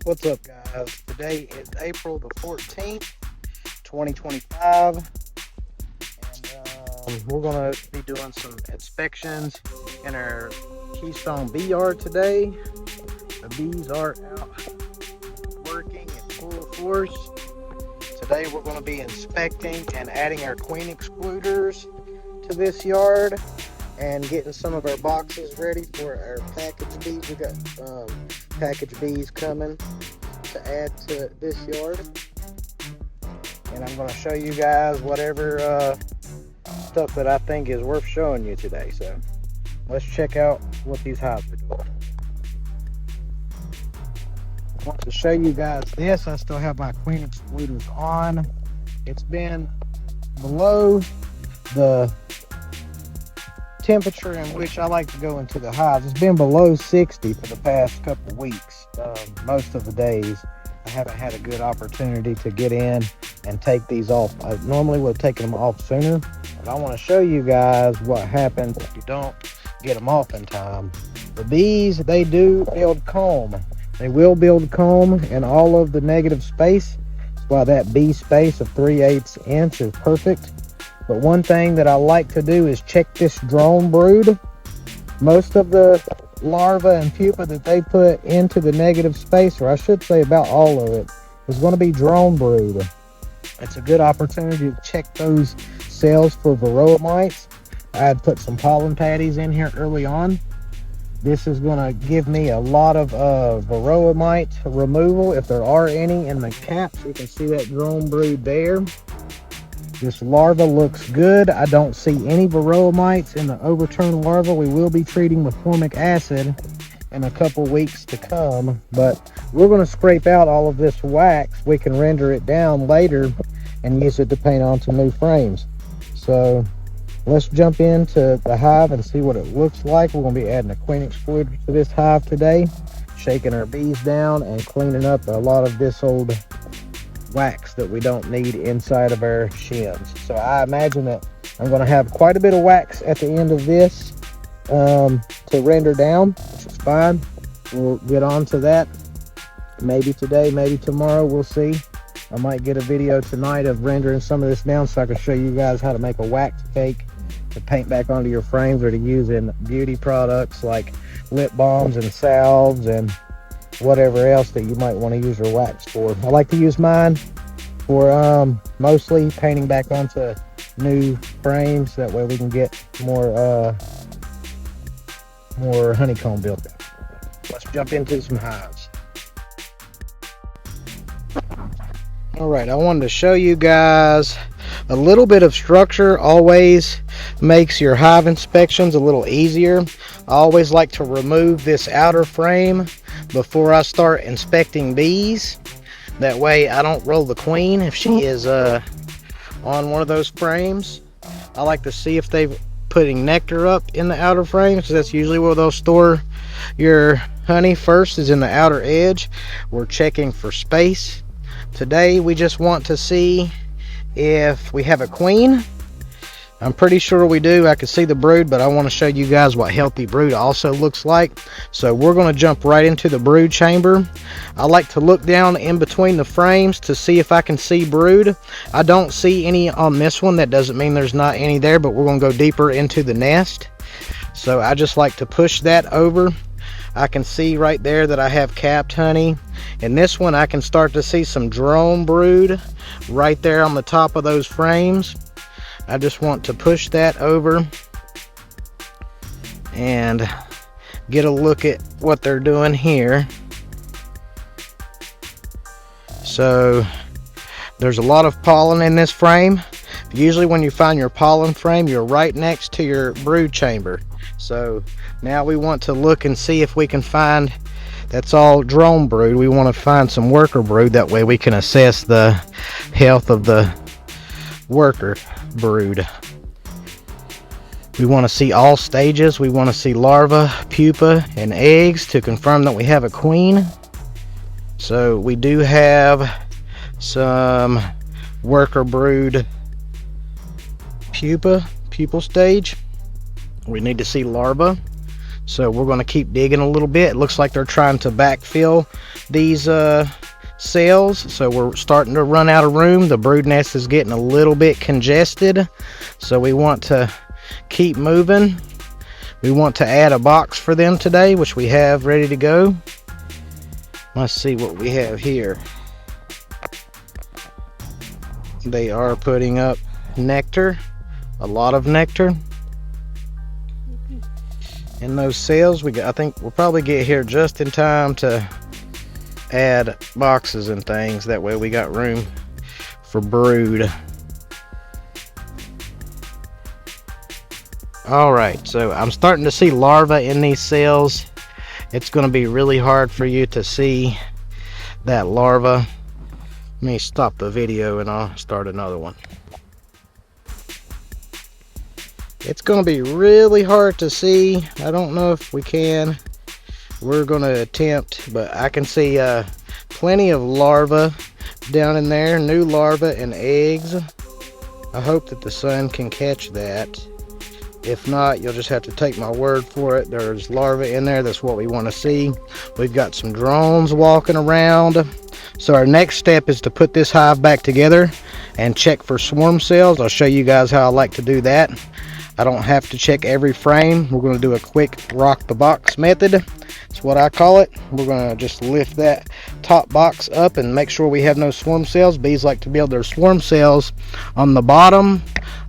What's up, guys? Today is April the 14th, 2025, and we're going to be doing some inspections in our Keystone bee yard today. The bees are out working in full force. Today we're going to be inspecting and adding our queen excluders to this yard and getting some of our boxes ready for our package bees. We got package bees coming to add to this yard, and I'm going to show you guys whatever stuff that I think is worth showing you today. So let's check out what these hives are doing. I want to show you guys this. I still have my queen excluders on. It's been below the temperature in which I like to go into the hives. It's been below 60 for the past couple weeks. Most of the days I haven't had a good opportunity to get in and take these off. I normally would have taken them off sooner, but I want to show you guys what happens if you don't get them off in time. The bees, they do build comb. They will build comb in all of the negative space. That's why that bee space of 3/8 inch is perfect. But one thing that I like to do is check this drone brood. Most of the larvae and pupa that they put into the negative space, or I should say about all of it, is going to be drone brood. It's a good opportunity to check those cells for varroa mites. I had put some pollen patties in here early on. This is going to give me a lot of varroa mite removal if there are any in the caps. You can see that drone brood there. This larva looks good. I don't see any varroa mites in the overturned larva. We will be treating with formic acid in a couple weeks to come, but we're going to scrape out all of this wax. We can render it down later and use it to paint onto new frames. So let's jump into the hive and see what it looks like. We're going to be adding a queen excluder to this hive today, shaking our bees down and cleaning up a lot of this old wax that we don't need inside of our shims. So I imagine that I'm going to have quite a bit of wax at the end of this to render down, which is fine. We'll get on to that maybe today, maybe tomorrow. We'll see. I might get a video tonight of rendering some of this down so I can show you guys how to make a wax cake to paint back onto your frames, or to use in beauty products like lip balms and salves and whatever else that you might want to use your wax for. I like to use mine for mostly painting back onto new frames. That way we can get more honeycomb built up. Let's jump into some hives. All right, I wanted to show you guys a little bit of structure. Always makes your hive inspections a little easier. I always like to remove this outer frame before I start inspecting bees. That way I don't roll the queen if she is on one of those frames. I like to see if they're putting nectar up in the outer frame, because that's usually where they'll store your honey first, is in the outer edge. We're checking for space. Today we just want to see if we have a queen. I'm pretty sure we do. I can see the brood, but I want to show you guys what healthy brood also looks like. So we're going to jump right into the brood chamber. I like to look down in between the frames to see if I can see brood. I don't see any on this one. That doesn't mean there's not any there, but we're going to go deeper into the nest. So I just like to push that over. I can see right there that I have capped honey. In this one, I can start to see some drone brood right there on the top of those frames. I just want to push that over and get a look at what they're doing here. So there's a lot of pollen in this frame. Usually when you find your pollen frame, you're right next to your brood chamber. So now we want to look and see if we can find, that's all drone brood. We want to find some worker brood. That way we can assess the health of the worker brood. We want to see all stages. We want to see larvae, pupa, and eggs to confirm that we have a queen. So we do have some worker brood pupal stage. We need to see larvae. So we're going to keep digging a little bit. It looks like they're trying to backfill these cells, so we're starting to run out of room. The brood nest is getting a little bit congested, so we want to keep moving. We want to add a box for them today, which we have ready to go. Let's see what we have here. They are putting up nectar, a lot of nectar in those cells. I think we'll probably get here just in time to add boxes and things. That way we got room for brood. Alright, so I'm starting to see larvae in these cells. It's going to be really hard for you to see that larva. Let me stop the video and I'll start another one. It's going to be really hard to see. I don't know if we can. We're going to attempt, but I can see plenty of larvae down in there, new larvae and eggs. I hope that the sun can catch that. If not, you'll just have to take my word for it. There's larvae in there. That's what we want to see. We've got some drones walking around. So our next step is to put this hive back together and check for swarm cells. I'll show you guys how I like to do that. I don't have to check every frame. We're going to do a quick rock the box method. That's what I call it. We're going to just lift that top box up and make sure we have no swarm cells. Bees like to build their swarm cells on the bottom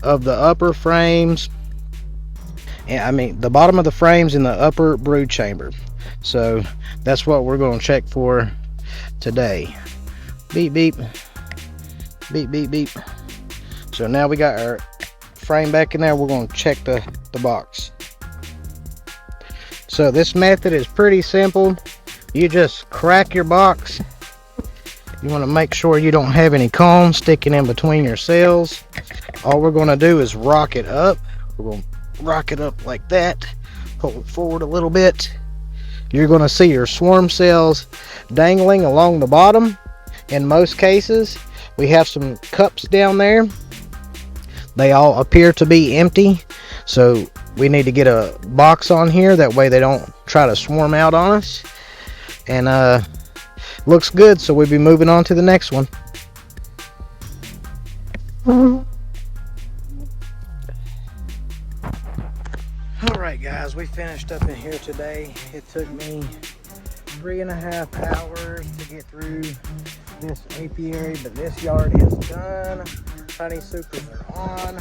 of the upper frames. I mean the bottom of the frames in the upper brood chamber. So that's what we're going to check for today. Beep beep beep beep beep. So now we got our frame back in there. We're going to check the box. So this method is pretty simple. You just crack your box. You want to make sure you don't have any cones sticking in between your cells. All we're going to do is rock it up. We're going to rock it up like that. Pull it forward a little bit. You're going to see your swarm cells dangling along the bottom. In most cases, we have some cups down there. They all appear to be empty, so we need to get a box on here. That way they don't try to swarm out on us. And looks good, so we'll be moving on to the next one. Alright guys, we finished up in here today. It took me 3.5 hours to get through this apiary, but this yard is done. Honey supers are on.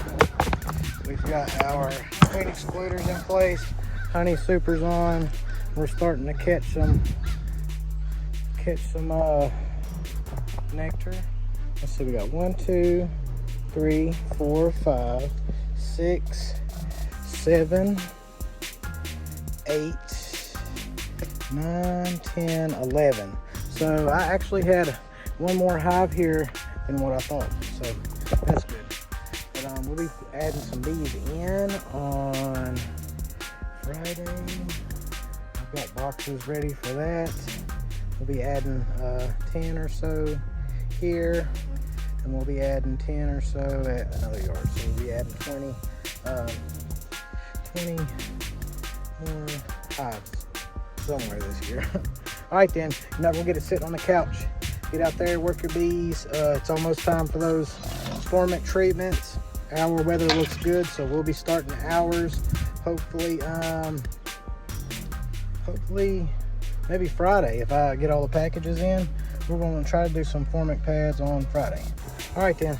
We've got our queen excluders in place. Honey supers on. We're starting to catch some nectar. Let's see, we got 1, 2, 3, 4, 5, 6, 7, 8, 9, 10, 11. So I actually had one more hive here than what I thought, so that's good. But we'll be adding some bees in on Friday. I've got boxes ready for that. We'll be adding 10 or so here, and we'll be adding 10 or so at another yard. So we'll be adding 20 more hives somewhere this year. All right then, now we'll get it sitting on the couch. Get out there, work your bees. It's almost time for those swarmant treatments. Our weather looks good, so we'll be starting ours. Hopefully maybe Friday if I get all the packages in. We're going to try to do some formic pads on Friday. All right then.